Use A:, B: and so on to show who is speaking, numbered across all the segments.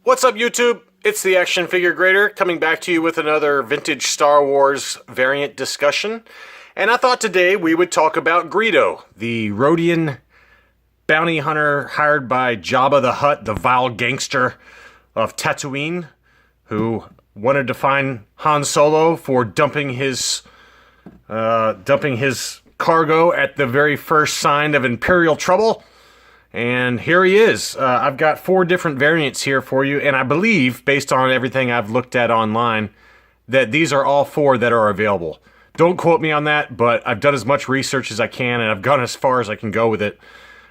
A: What's up, YouTube? It's the Action Figure Grader coming back to you with another vintage Star Wars variant discussion. And I thought today we would talk about Greedo, the Rhodian bounty hunter hired by Jabba the Hutt, the vile gangster of Tatooine, who wanted to find Han Solo for dumping his cargo at the very first sign of Imperial trouble. And here he is. I've got 4 different variants here for you, and I believe, based on everything I've looked at online, that these are all 4 that are available. Don't quote me on that, but I've done as much research as I can, and I've gone as far as I can go with it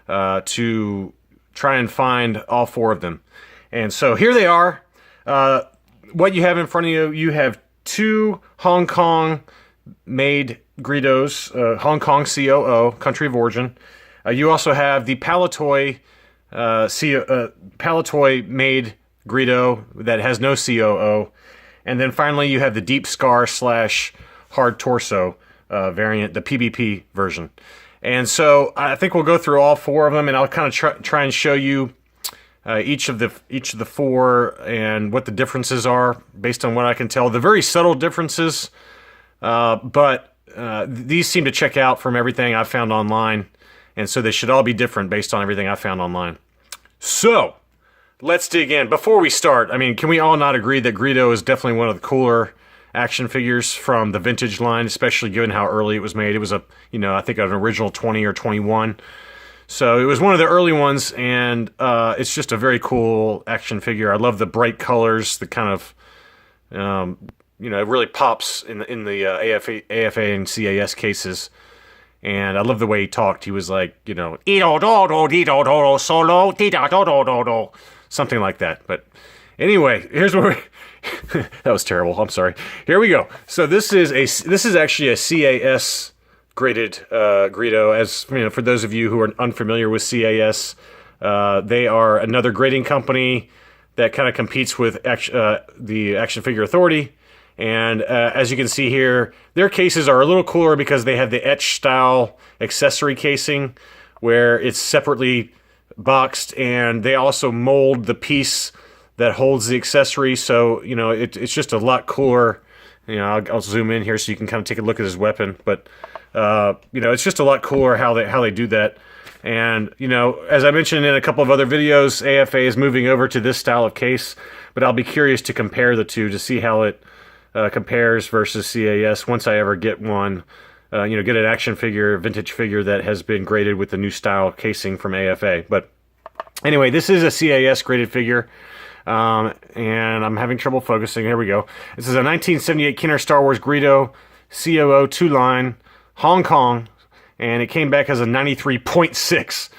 A: to try and find all 4 of them. And so here they are. What you have in front of you, you have 2 Hong Kong-made Greedos, Hong Kong COO, country of origin. You also have the Palatoy made Greedo that has no COO. And then finally you have the Deep Scar / Hard Torso variant, the PBP version. And so I think we'll go through all 4 of them, and I'll kind of try and show you each of the 4 and what the differences are based on what I can tell. The very subtle differences, but these seem to check out from everything I've found online. And so they should all be different based on everything I found online. So, let's dig in. Before we start, I mean, can we all not agree that Greedo is definitely one of the cooler action figures from the vintage line, especially given how early it was made? It was I think an original 20 or 21. So it was one of the early ones, and it's just a very cool action figure. I love the bright colors, the kind of, it really pops in the AFA and CAS cases. And I love the way he talked. He was like, solo, something like that. But anyway, here's where we that was terrible. I'm sorry. Here we go. So this is actually a CAS graded Greedo. As for those of you who are unfamiliar with CAS, they are another grading company that kind of competes with the Action Figure Authority. And as you can see here, their cases are a little cooler because they have the etch style accessory casing where it's separately boxed, and they also mold the piece that holds the accessory. So, it's just a lot cooler. I'll zoom in here so you can kind of take a look at his weapon. But, it's just a lot cooler how they do that. And, as I mentioned in a couple of other videos, AFA is moving over to this style of case. But I'll be curious to compare the two to see how it compares versus CAS once I ever get one, get an action figure, vintage figure that has been graded with the new style casing from AFA. But anyway, this is a CAS graded figure, and I'm having trouble focusing. Here we go. This is a 1978 Kenner Star Wars Greedo COO 2-line Hong Kong, and it came back as a 93.6,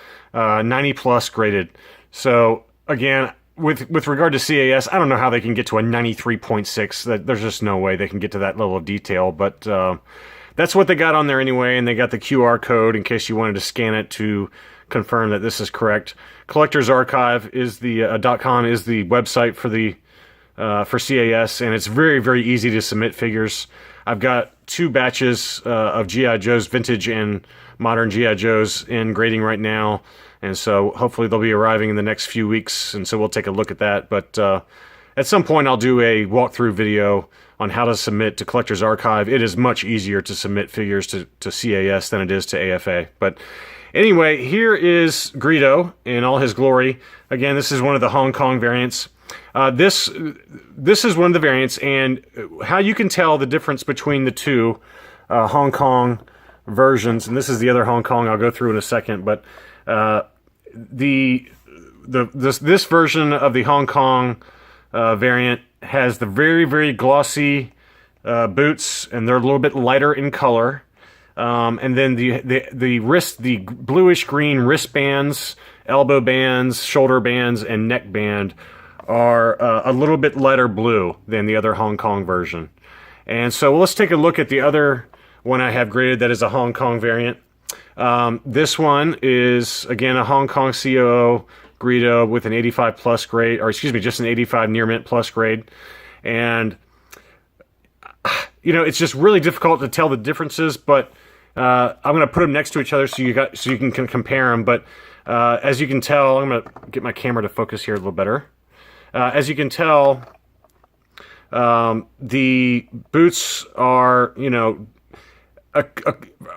A: 90 plus graded. So again, with regard to CAS, I don't know how they can get to a 93.6. There's just no way they can get to that level of detail, but that's what they got on there anyway, and they got the QR code in case you wanted to scan it to confirm that this is correct. Collector's Archive is the .com is the website for CAS, and it's very, very easy to submit figures. I've got 2 batches of G.I. Joes, vintage and modern G.I. Joes, in grading right now. And so hopefully they'll be arriving in the next few weeks, and so we'll take a look at that. But at some point I'll do a walkthrough video on how to submit to Collector's Archive. It is much easier to submit figures to CAS than it is to AFA. But anyway, here is Greedo in all his glory. Again, this is one of the Hong Kong variants. This is one of the variants, and how you can tell the difference between the 2 Hong Kong versions, and this is the other Hong Kong I'll go through in a second, but this version of the Hong Kong variant has the very, very glossy boots, and they're a little bit lighter in color. And then the bluish green wristbands, elbow bands, shoulder bands, and neck band are a little bit lighter blue than the other Hong Kong version. And so let's take a look at the other one I have graded that is a Hong Kong variant. This one is, again, a Hong Kong COO Greedo with an 85 plus grade, or excuse me, just an 85 near mint plus grade. And, it's just really difficult to tell the differences, but I'm going to put them next to each other so you can compare them. But as you can tell, I'm going to get my camera to focus here a little better. as you can tell, the boots are,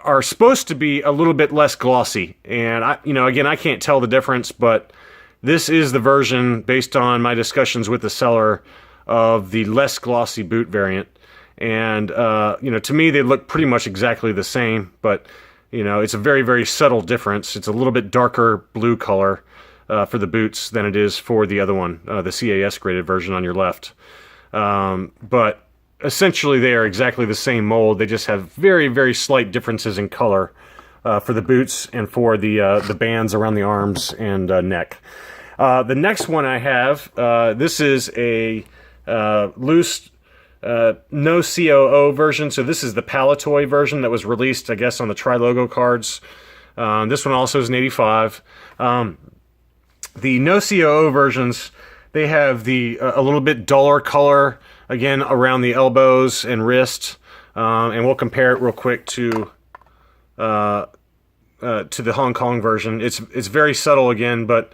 A: are supposed to be a little bit less glossy. And again, I can't tell the difference, but this is the version based on my discussions with the seller of the less glossy boot variant. And, to me, they look pretty much exactly the same, but, it's a very, very subtle difference. It's a little bit darker blue color for the boots than it is for the other one, the CAS graded version on your left. But essentially they are exactly the same mold. They just have very, very slight differences in color for the boots and for the bands around the arms and neck. The next one I have, this is a loose no COO version. So this is the Palatoy version that was released, I guess, on the Tri-Logo cards. This one also is an 85. The no COO versions, they have a little bit duller color, again, around the elbows and wrist. And we'll compare it real quick to the Hong Kong version. It's very subtle again, but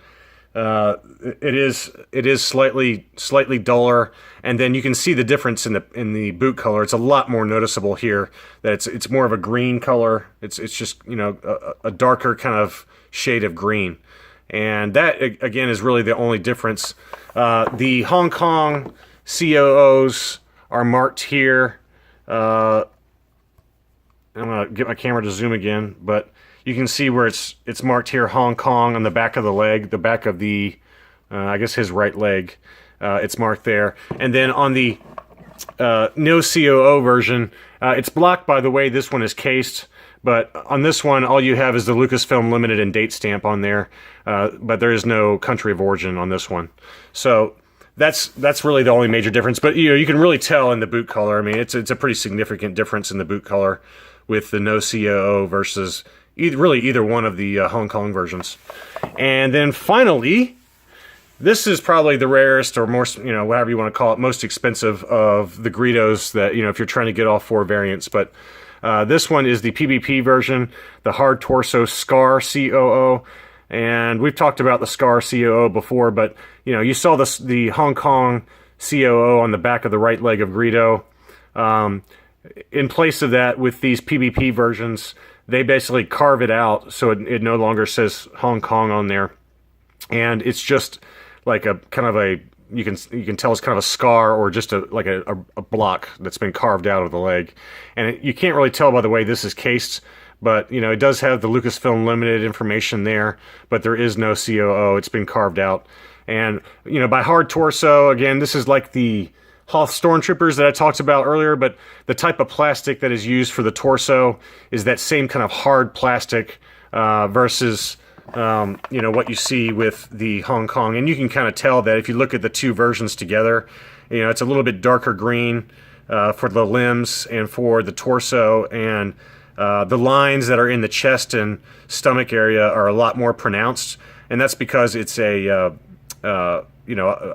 A: it is slightly duller, and then you can see the difference in the boot color. It's a lot more noticeable here that it's more of a green color. It's just a darker kind of shade of green, and that again is really the only difference. The Hong Kong COOs are marked here. I'm gonna get my camera to zoom again, but you can see where it's marked here, Hong Kong, on the back of the leg, the back of the, I guess his right leg. It's marked there. And then on the no COO version, it's blocked by the way this one is cased. But on this one, all you have is the Lucasfilm Limited and date stamp on there. But there is no country of origin on this one. So that's really the only major difference. But you can really tell in the boot color. I mean, it's a pretty significant difference in the boot color with the no COO versus either one of the Hong Kong versions. And then finally, this is probably the rarest or more, whatever you want to call it, most expensive of the Greedos that, if you're trying to get all four variants. But this one is the PBP version, the Hard Torso Scar COO. And we've talked about the Scar COO before, but, you saw the Hong Kong COO on the back of the right leg of Greedo. In place of that, with these PBP versions, they basically carve it out so it no longer says Hong Kong on there, and it's just like a kind of a you can tell it's kind of a scar or just a block that's been carved out of the leg, and you can't really tell by the way this is cased, but it does have the Lucasfilm Limited information there, but there is no COO. It's been carved out, and by Hard Torso, again, this is like the Hoth Stormtroopers that I talked about earlier, but the type of plastic that is used for the torso is that same kind of hard plastic versus, what you see with the Hong Kong. And you can kind of tell that if you look at the two versions together, it's a little bit darker green for the limbs and for the torso, and the lines that are in the chest and stomach area are a lot more pronounced, and that's because it's a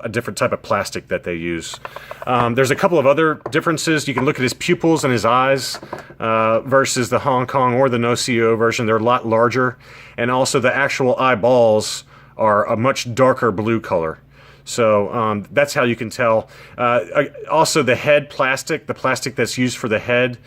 A: different type of plastic that they use. There's a couple of other differences. You can look at his pupils and his eyes versus the Hong Kong or the no COO version. They're a lot larger, and also the actual eyeballs are a much darker blue color. So that's how you can tell. Also, the head plastic, the plastic that's used for the head,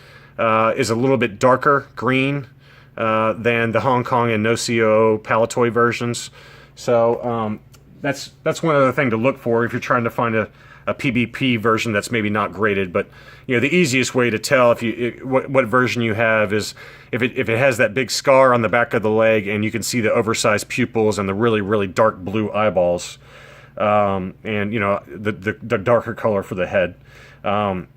A: is a little bit darker green than the Hong Kong and no COO Palatoy versions. So that's one other thing to look for if you're trying to find a PBP version that's maybe not graded. But the easiest way to tell what version you have is if it has that big scar on the back of the leg, and you can see the oversized pupils and the really, really dark blue eyeballs, and the darker color for the head, and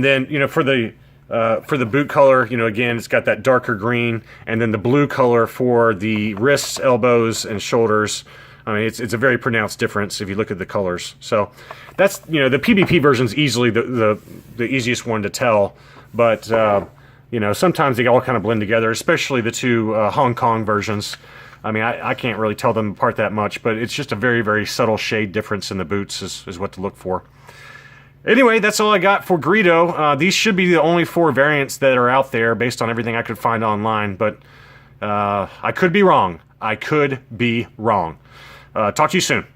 A: then for the boot color, again, it's got that darker green, and then the blue color for the wrists, elbows, and shoulders. I mean, it's a very pronounced difference if you look at the colors. So that's, the PBP version's easily the easiest one to tell, but sometimes they all kind of blend together, especially the two Hong Kong versions. I mean, I can't really tell them apart that much, but it's just a very, very subtle shade difference in the boots is what to look for. Anyway, that's all I got for Greedo. These should be the only four variants that are out there based on everything I could find online, but I could be wrong. Talk to you soon.